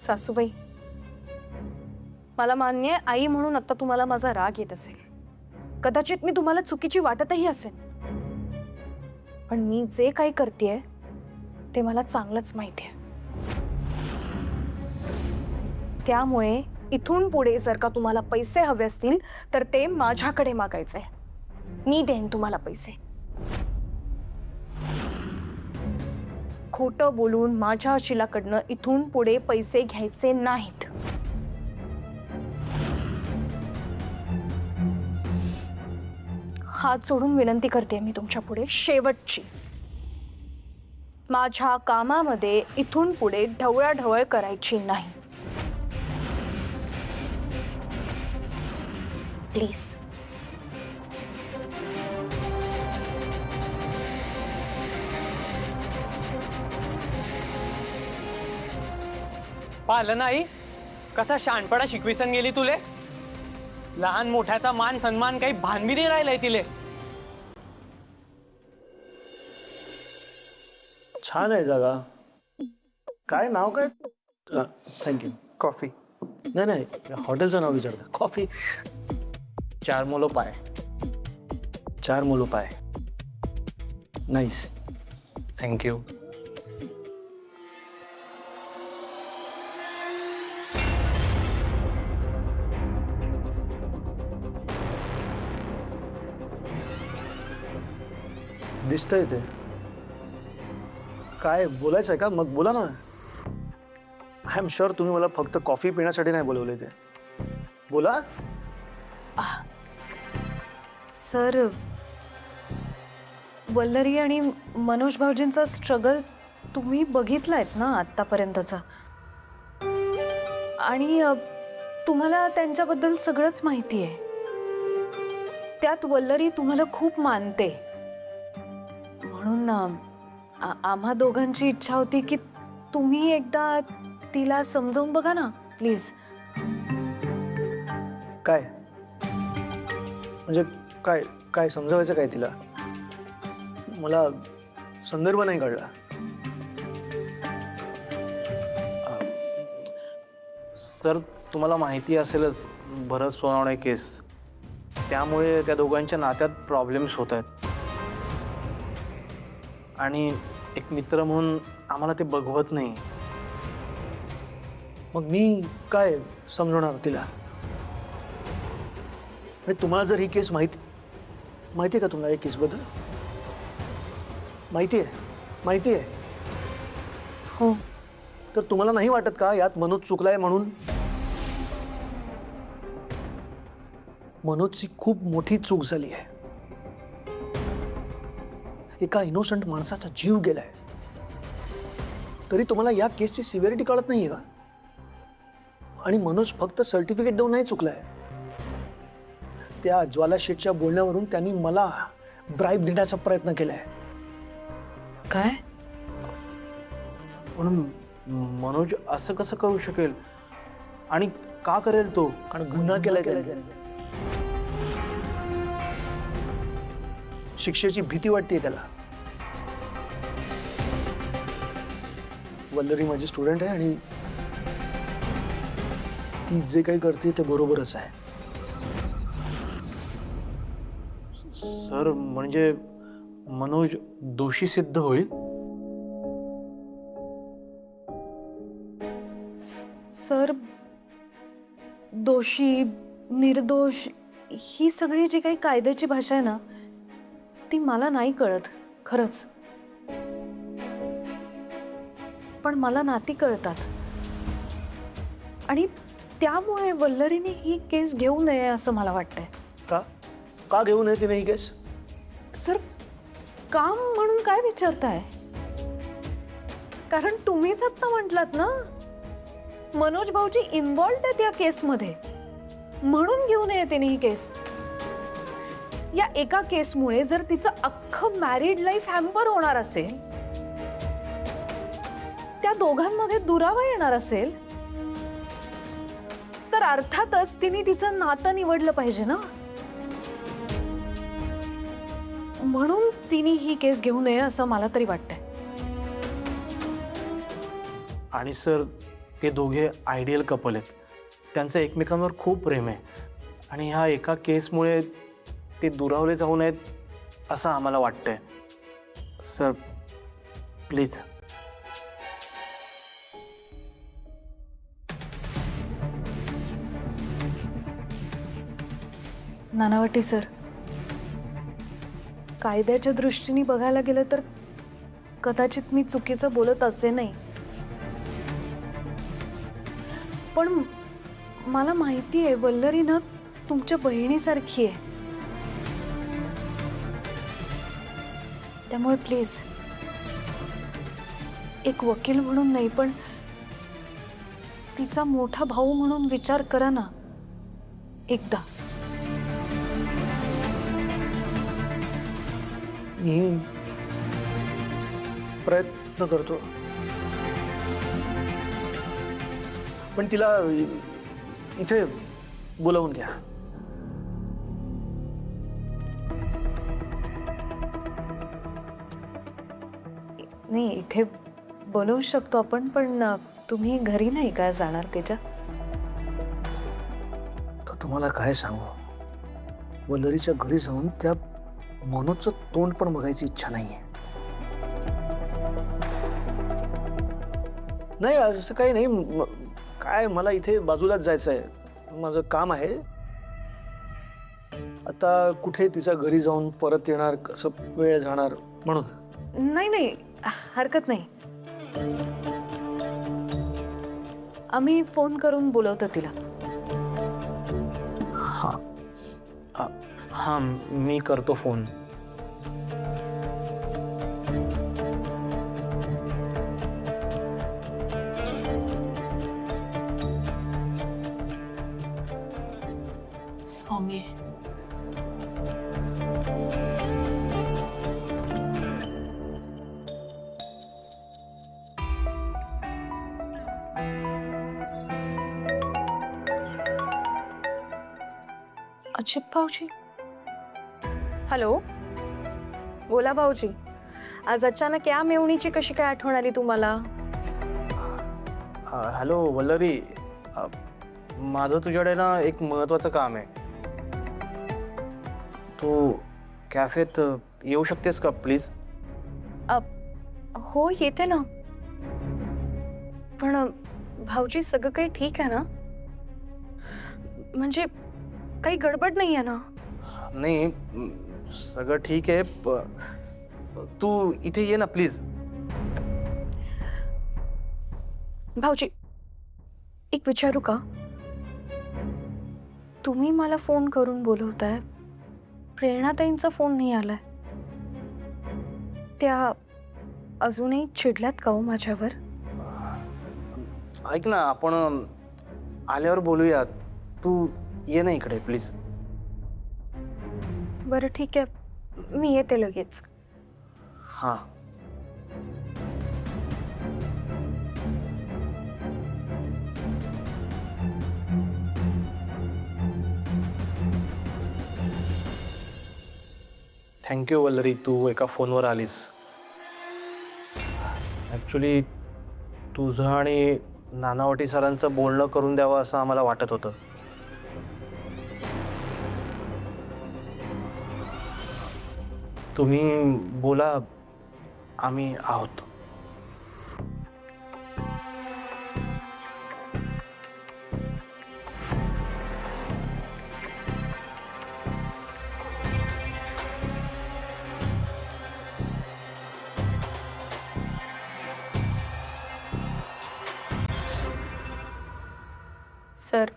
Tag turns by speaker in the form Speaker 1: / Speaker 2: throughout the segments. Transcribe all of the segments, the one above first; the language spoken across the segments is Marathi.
Speaker 1: सासूबाई, मला मान्य आहे आई म्हणून आता तुम्हाला माझा राग येत असेल, कदाचित मी तुम्हाला चुकीची वाटतही असेल, पण मी जे काही करतेय ते मला चांगलंच माहिती आहे। त्यामुळे इथून पुढे जर का तुम्हाला पैसे हवे असतील तर ते माझ्याकडे मागायचे, मी देईन तुम्हाला पैसे। खोटं बोलून माझ्या शिलाकडनं इथून पुढे पैसे घ्यायचे नाहीत। हात जोडून विनंती करते मी तुमच्या पुढे शेवटची, माझ्या कामामध्ये इथून पुढे ढवळाढवळ करायची नाही, प्लीज।
Speaker 2: पाहिलं नाही कसा शहाणपणा शिकविसन गेली तुले। लहान मोठ्याचा मान सन्मान काही भानबी नाही राहिलाय तिले।
Speaker 3: छान आहे जागा। काय नाव काय? थँक्यू।
Speaker 2: कॉफी
Speaker 3: नाही नाही, हॉटेलचं नाव विचारता। कॉफी।
Speaker 2: चार मोलो पाय।
Speaker 3: चार मुलं पाय। Nice,
Speaker 2: thank you.
Speaker 3: दिसतंय ते। काय बोलायचं आहे का? मग बोला ना। आय एम शुअर तुम्ही मला फक्त कॉफी पिण्यासाठी नाही बोलवले, ते बोला।
Speaker 1: सर, वल्लरी आणि मनोज भाऊजींचा स्ट्रगल तुम्ही बघितलायत ना आतापर्यंतचा, आणि तुम्हाला त्यांच्याबद्दल सगळंच माहिती आहे। त्यात वल्लरी तुम्हाला खूप मानते, म्हणून आम्हा दोघांची इच्छा होती की तुम्ही एकदा तिला समजावून बघा ना, प्लीज।
Speaker 3: काय म्हणजे काय काय समजावायचं काय तिला? मला संदर्भ नाही कळला।
Speaker 4: सर, तुम्हाला माहिती असेलच भरत सोनवणे केस, त्यामुळे त्या दोघांच्या नात्यात प्रॉब्लेम्स होत आहेत, आणि एक मित्र म्हणून आम्हाला ते बघवत नाही।
Speaker 3: मग मी काय समजवणार तिला? आणि तुम्हाला जर ही केस माहिती आहे का? तुम्हाला या केसबद्दल माहिती आहे?
Speaker 1: हो।
Speaker 3: तर तुम्हाला नाही वाटत का यात मनोज चुकलाय म्हणून? मनोजची खूप मोठी चूक झाली आहे। एका इनोसंट माणसाचा जीव गेलाय, तरी तुम्हाला या केसची सिव्हिरिटी कळत नाहीये का? आणि मनोज फक्त सर्टिफिकेट देऊन नाही चुकलाय, त्या ज्वाला शेठच्या बोलण्यावरून त्यांनी मला ब्राईब देण्याचा प्रयत्न केलाय।
Speaker 1: काय?
Speaker 4: पण मनोज असं कसं करू शकेल, आणि का करेल तो?
Speaker 3: कारण गुन्हा केलाय त्याने। शिक्षेची भीती वाटते त्याला। वल्लरी माझी स्टुडंट आहे, आणि ती जे काही करते ते बरोबरच आहे।
Speaker 4: सर, म्हणजे मनोज दोषी सिद्ध होईल?
Speaker 1: सर, दोषी निर्दोष ही सगळी जी काही कायद्याची भाषा आहे ना, ती मला नाही कळत खरंच, पण मला नाती कळतात, आणि त्यामुळे वल्लरीने ही केस घेऊ नये असं मला वाटतंय।
Speaker 3: का घेऊ नये तिने ही केस?
Speaker 1: सर, काम म्हणून काय विचारताय? कारण तुम्हीच आता म्हटलात ना, मनोज भाऊजी इन्व्हॉल्ड आहेत या केसमध्ये, म्हणून घेऊ नये तिने ही केस। या एका केसमुळे जर तिचं अख्खं मॅरिड लाईफ हॅम्पर होणार असेल, त्या दोघांमध्ये दुरावा येणार असेल, तर अर्थातच तिने तिचं नातं निवडलं पाहिजे ना, म्हणून तिने ही केस घेऊ नये असं मला तरी वाटतंय।
Speaker 4: आणि सर, ते दोघे आयडियल कपल आहेत. त्यांचं एकमेकांवर खूप प्रेम आहे आणि ह्या एका केसमुळे ते दुरावले जाऊ नयेत असं आम्हाला वाटतंय. Sir please.
Speaker 1: नानावटी सर, कायद्याच्या दृष्टीने बघायला गेलं तर कदाचित मी चुकीचं बोलत असे नाही, पण मला माहिती आहे वल्लरी ना तुमच्या बहिणीसारखी आहे. त्यामुळे प्लीज एक वकील म्हणून नाही पण तिचा मोठा भाऊ म्हणून विचार करा ना एकदा.
Speaker 3: मी प्रयत्न करतो, पण तिला इथे बोलावून घ्या.
Speaker 1: नाही इथे बोलवू शकतो आपण, पण तुम्ही घरी नाही का जाणार त्याच्या?
Speaker 3: तर तुम्हाला काय सांगू, वल्लरीच्या घरी जाऊन त्या मनोजचं तोंड पण बघायची इच्छा नाहीये. नाही असं काही नाही, काय मला इथे बाजूलाच जायचं आहे, माझं काम आहे. आता कुठे तिच्या घरी जाऊन परत येणार, कसं वेळ जाणार म्हणून.
Speaker 1: नाही नाही हरकत नाही, आम्ही फोन करून बोलवतो तिला.
Speaker 4: हां मी करतो फोन.
Speaker 1: स्वामी अजित भाऊजी.
Speaker 5: हॅलो, बोला भाऊजी. आज अचानक या मेवणीची कशी काय आठवण आली तुम्हाला?
Speaker 4: हॅलो वल्लरी, माझं तुझ्याकडे ना एक महत्त्वाचं काम आहे. तू कॅफेत येऊ शकतेस का प्लीज?
Speaker 5: हो येते ना, पण भाऊजी सगळं काही ठीक आहे ना? म्हणजे काही गडबड नाही आहे ना?
Speaker 4: नाही सगळं ठीक आहे, तू इथे ये ना प्लीज.
Speaker 5: भाऊजी एक विचारू का? तुम्ही मला फोन करून बोलवताय, प्रेरणाताईंचा फोन नाही आलाय. त्या अजूनही चिडल्यात का हो माझ्यावर?
Speaker 4: ऐक ना, आपण आल्यावर बोलूयात. तू ये ना इकडे प्लीज.
Speaker 5: बरं ठीक आहे, मी येते लगेच.
Speaker 4: हां. थँक्यू वल्लरी, तू एका फोनवर आलीस. ॲक्च्युली तुझं आणि नानावटी सरांचं बोलणं करून द्यावं असं आम्हाला वाटत होतं. तुम्ही बोला, आम्ही आहोत.
Speaker 5: सर,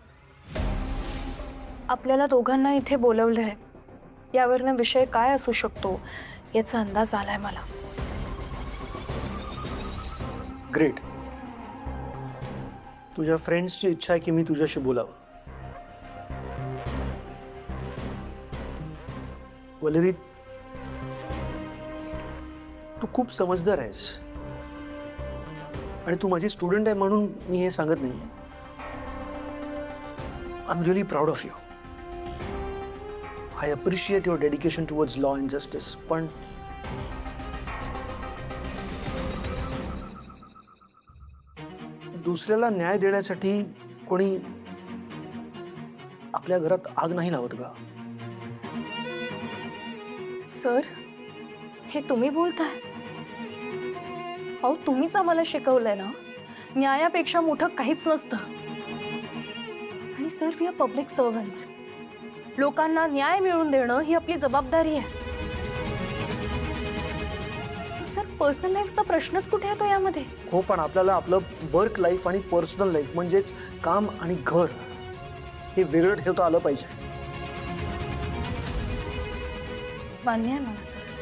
Speaker 5: आपल्याला दोघांना इथे बोलवलंय, यावरनं विषय काय असू शकतो याचा अंदाज आलाय मला.
Speaker 3: ग्रेट. तुझ्या फ्रेंड्सची इच्छा आहे की मी तुझ्याशी बोलावं. वल्लरी, तू खूप समजदार आहेस आणि तू माझी स्टुडंट आहे म्हणून मी हे सांगत नाहीये. I am really proud of you. I appreciate your dedication towards law and justice. पण दुसऱ्याला न्याय देण्यासाठी कोणी आपल्या घरात आग नाही लावत का?
Speaker 5: सर, हे तुम्ही बोलताय? अहो, तुम्हीच आम्हाला शिकवलंय ना, न्यायापेक्षा मोठं काहीच नसतं. आणि sir, we are public servants. लोकांना न्याय मिळवून देणं ही आपली जबाबदारी आहे. सर, पर्सनल लाईफचा प्रश्नच कुठे येतो यामध्ये?
Speaker 3: हो, पण आपल्याला आपलं वर्क लाईफ आणि पर्सनल लाईफ म्हणजेच काम आणि घर हे वेगळं ठेवता आलं पाहिजे.
Speaker 5: मान्य आहे मला सर,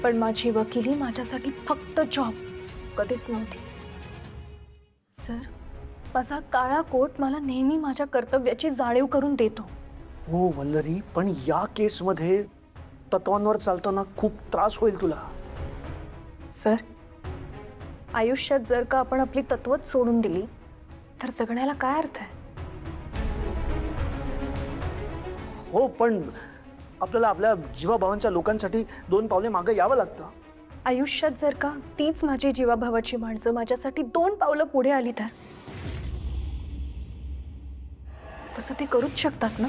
Speaker 5: पण माझी वकिली माझ्यासाठी फक्त जॉब कधीच नव्हती. सर, माझा काळा कोट मला नेहमी माझ्या कर्तव्याची जाणीव करून देतो.
Speaker 3: हो वल्लरी, पण या केसमध्ये तत्वांवर चालताना खूप त्रास होईल तुला.
Speaker 5: सर, आयुष्यात जर का आपण आपली तत्वच सोडून दिली तर जगण्याला काय अर्थ आहे?
Speaker 3: हो, पण आपल्याला आपल्या जीवाभावांच्या लोकांसाठी 2 पावले मागे यावं लागतं.
Speaker 5: आयुष्यात जर का तीच माझी जीवाभावाची माणसं माझ्यासाठी 2 पावलं पुढे आली तर तसं ते करूच शकतात ना.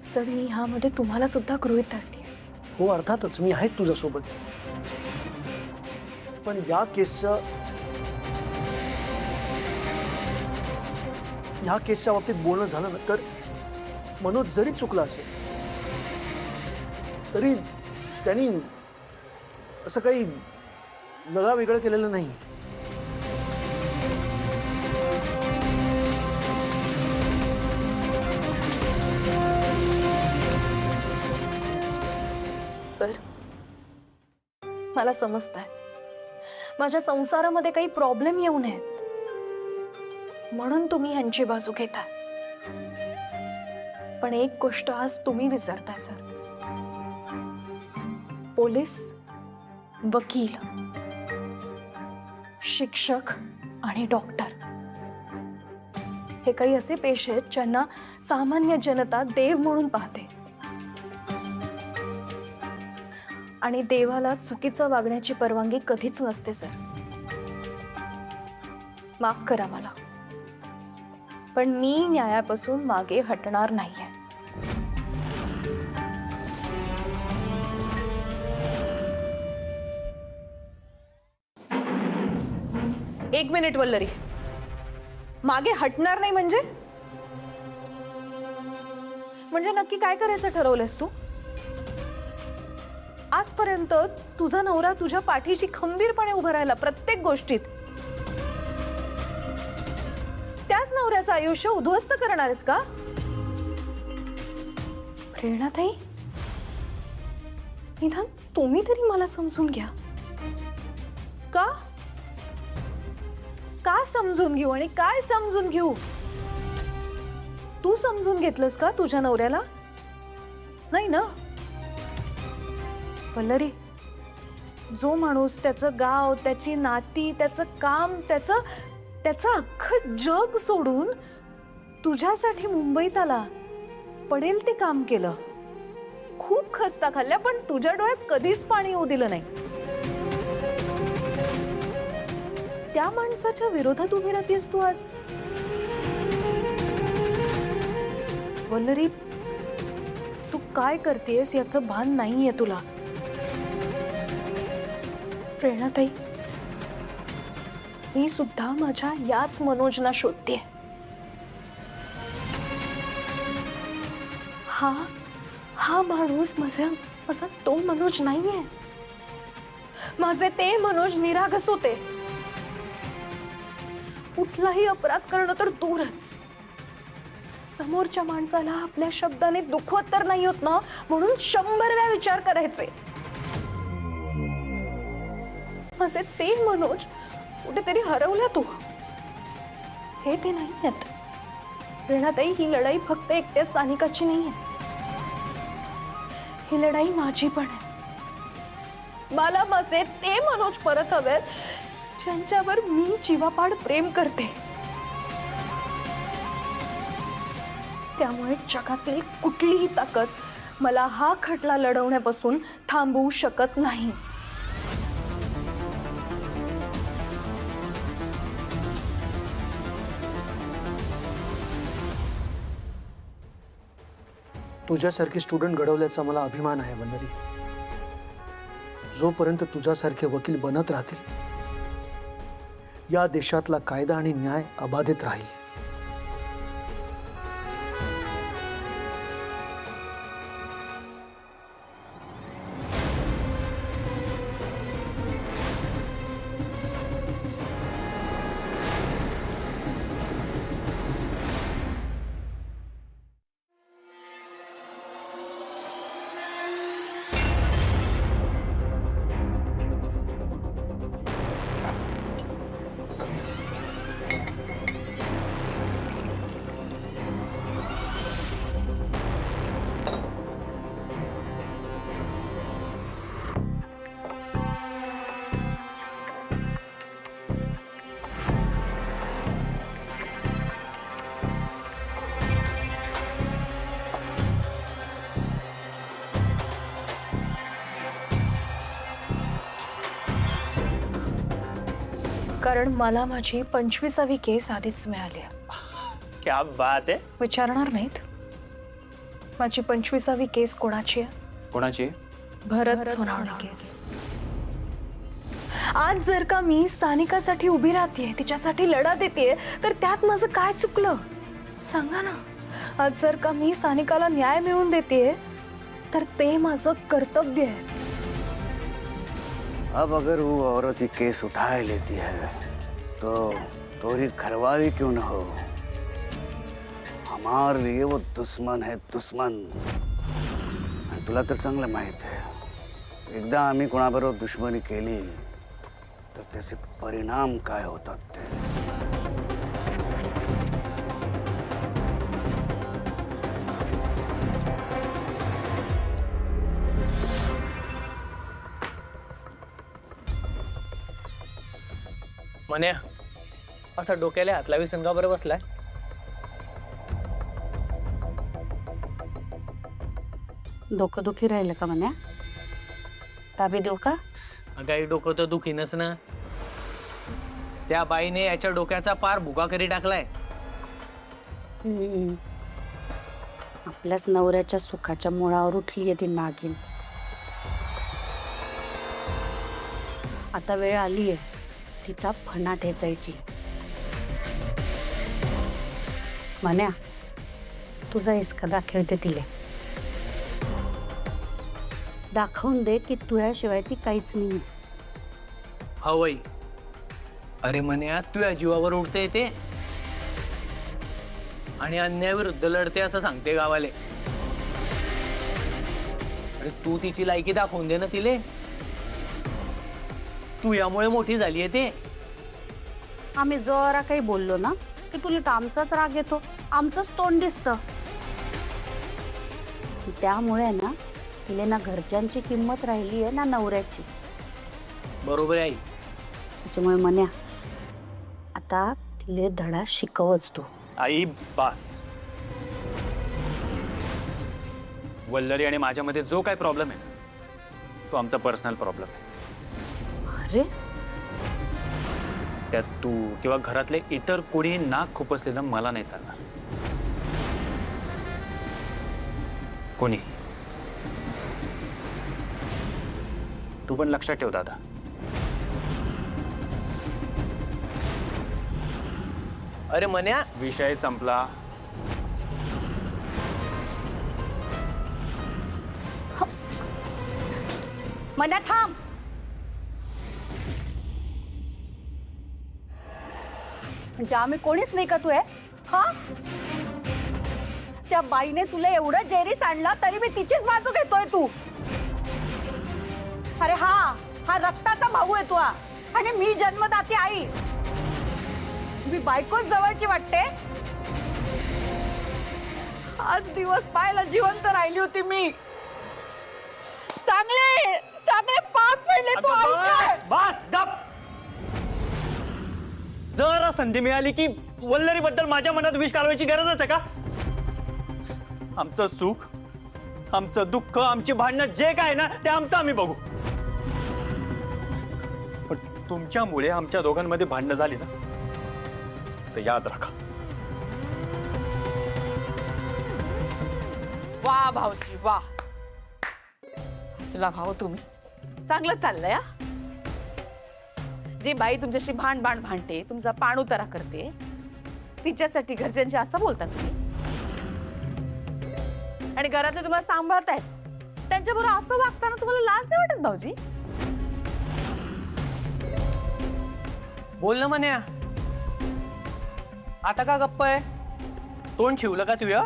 Speaker 5: सर, मी ह्यामध्ये तुम्हाला सुद्धा गृहीत धरते.
Speaker 3: हो, अर्थातच मी आहे तुझ्यासोबत. पण या केसच्या बाबतीत बोलणं झालं ना, तर मनोज जरी चुकला असेल तरी त्यांनी असं काही वेगळं केलेलं नाही.
Speaker 5: सर, मला समजतंय माझ्या संसारामध्ये काही प्रॉब्लेम येऊ नयेत म्हणून तुम्ही ह्यांची बाजू घेताय. पण एक गोष्ट आज तुम्ही विसरताय सर. पोलीस, वकील, शिक्षक आणि डॉक्टर हे काही असे पेशे आहेत ज्यांना सामान्य जनता देव म्हणून पाहते. आणि देवाला चुकीचं वागण्याची परवानगी कधीच नसते सर. माफ करा मला, पण मी न्यायापासून मागे हटणार नाहीये.
Speaker 1: एक मिनिट वल्लरी, मागे हटणार नाही म्हणजे नक्की काय करायचं ठरवलंस तू? आजपर्यंत तुझा नवरा तुझ्या पाठीशी खंबीरपणे उभं राहिला प्रत्येक गोष्टीत. त्याच नवऱ्याचं आयुष्य उद्ध्वस्त करणार आहेस का?
Speaker 5: प्रेरणाताई, निदान तुम्ही तरी मला समजून घ्या.
Speaker 1: का समजून घेऊ आणि काय समजून घेऊ? तू समजून घेतलंस का तुझ्या नवऱ्याला? नाही ना वल्लरी. जो माणूस त्याचं गाव, त्याची नाती, त्याचं काम, त्याचं अख्खं जग सोडून तुझ्यासाठी मुंबईत आला, पडेल ते काम केलं, खूप खस्ता खाल्ल्या, पण तुझ्या डोळ्यात कधीच पाणी येऊ दिलं नाही. त्या माणसाच्या विरोधात उभी राहतेस तू आज. वल्लरी, तू काय करतेस याचं भान नाहीये तुला. प्रेरणाताई, मी सुद्धा माझ्या याच मनोजना शोधते. हा माणूस माझा तो मनोज नाहीये. माझे ते मनोज निरागस होते. कुठलाही अपराध करणं तर दूरच, समोरच्या माणसाला आपल्या शब्दाने दुखवत तर नाही होत ना म्हणून 100 वेळा विचार करायचे. माझे ते मनोज कुठेतरी हरवला तू. हे ते नाही आहेत. प्रेरणाताई, ही लढाई फक्त एकट्या सानिकाची नाहीये, ही लढाई माझी पण आहे. मला माझे ते मनोज परत हवेत ज्यांच्यावर मी जीवापाड प्रेम करते. त्यामुळे जगातली कुठलीही ताकद मला हा खटला लढवण्यापासून थांबवू शकत नाही.
Speaker 3: तुझ्यासारखी स्टुडंट घडवल्याचा मला अभिमान आहे वल्लरी. जोपर्यंत तुझ्यासारखे वकील बनत राहतील या देशातला कायदा आणि न्याय अबाधित राहील.
Speaker 5: कारण मला माझी 25वी केस आधीच मिळाली आहे.
Speaker 2: क्या बात आहे.
Speaker 5: विचारणार नाहीत? माझी 25वी केस कोणाची आहे?
Speaker 2: कोणाची?
Speaker 5: भरत सोनावणे केस. आज जर का मी सानिकासाठी उभी राहतेय, तिच्यासाठी लढा देतेय, तर त्यात माझं काय चुकलं सांगा ना. आज जर का मी सानिकाला न्याय मिळवून देतेय, तर ते माझं कर्तव्य आहे.
Speaker 6: अब अगर वो औरत ही केस उठा लेती है तो तोरी घरवाली क्यों न हो, हमारे लिए वो दुश्मन है, दुश्मन. आणि तुला तर चांगलं माहित आहे, एकदा आम्ही कोणाबरोबर दुश्मनी केली तर त्याचे परिणाम काय होतात ते.
Speaker 2: म्हण्या असा डोक्याला हात लावी संगा बरं बसलाय.
Speaker 7: डोकंदुखी राहिलं का म्हण्या? ताबी देऊ का?
Speaker 2: काही डोकं तर दुखीनच ना. त्या बाईने याच्या डोक्याचा पार भुगा करी टाकलाय.
Speaker 7: आपल्याच नवऱ्याच्या सुखाच्या मुळावर उठली आहे ती नागिन. आता वेळ आली आहे तिचा फणा ठेचायची. म्हण्या तुझा हिसका दाखल दे तिला. दाखवून दे की तुझ्याशिवाय ती काहीच नाही.
Speaker 2: हवय. अरे म्हण्या तुझ्या जीवावर उठते ते आणि अन्यायाविरुद्ध लढते असं सांगते गावाले. अरे तू तिची लायकी दाखवून दे ना तिले. तू यामुळे मोठी झालीये ते.
Speaker 7: आम्ही जरा काही बोललो ना की तुला तर आमचाच राग येतो, आमचंच तोंड दिसतं. त्यामुळे ना तिला ना घरच्यांची किंमत राहिली आहे ना नवऱ्याची.
Speaker 2: बरोबर आहे.
Speaker 7: त्याच्यामुळे म्हण्या आता तिले धडा शिकवच तू.
Speaker 8: आई बास. वल्लरी आणि माझ्यामध्ये जो काय प्रॉब्लेम आहे तो आमचा पर्सनल प्रॉब्लेम आहे.
Speaker 7: अरे
Speaker 8: त्यात तू किंवा घरातले इतर कोणी नाक खुपसलेलं मला नाही चालणार. कोणी. तू पण लक्षात ठेव दादा.
Speaker 2: अरे म्हण्या
Speaker 8: विषय संपला.
Speaker 7: म्हण्या थांब. म्हणजे आम्ही कोणीच नाही का तू आहे? हा, त्या बाईने तुला एवढं जेरीस आणला तरी मी तिचीच बाजू घेतोय तू. अरे हा रक्ताचा भाऊ आहे तू आणि मी जन्मदाती आई. मी बायकोच जवळची वाटते. आज दिवस पाहायला जिवंत राहिली होती मी. चांगले चांगले पाप पडले तू आमचे.
Speaker 8: बस गप. जरा संधी मिळाली की वल्लरी बद्दल माझ्या मनात विष कालवायची गरजच आहे का? आमचं सुख, आमचं दुःख, आमची भांडणं जे काय ना ते आमचं आम्ही बघू. पण तुमच्यामुळे आमच्या दोघांमध्ये भांडणं झाली ना तर याद राखा
Speaker 9: वा भाऊजी वा. चला भाऊ तुम्ही चांगलं चाललंय हा. जी बाई तुमच्याशी भांडते तुमचा पाणउतारा करते तिच्यासाठी घरच्यांशी असं बोलता तुम्ही आणि घरातले तुम्हाला सांभाळतायत त्यांच्याबरोबर असं वागताना तुम्हाला लाज नाही वाटत भाऊजी?
Speaker 2: बोल ना म्हण्या, आता का गप्प आहे? तोंड ठेवलं का तुझ्या?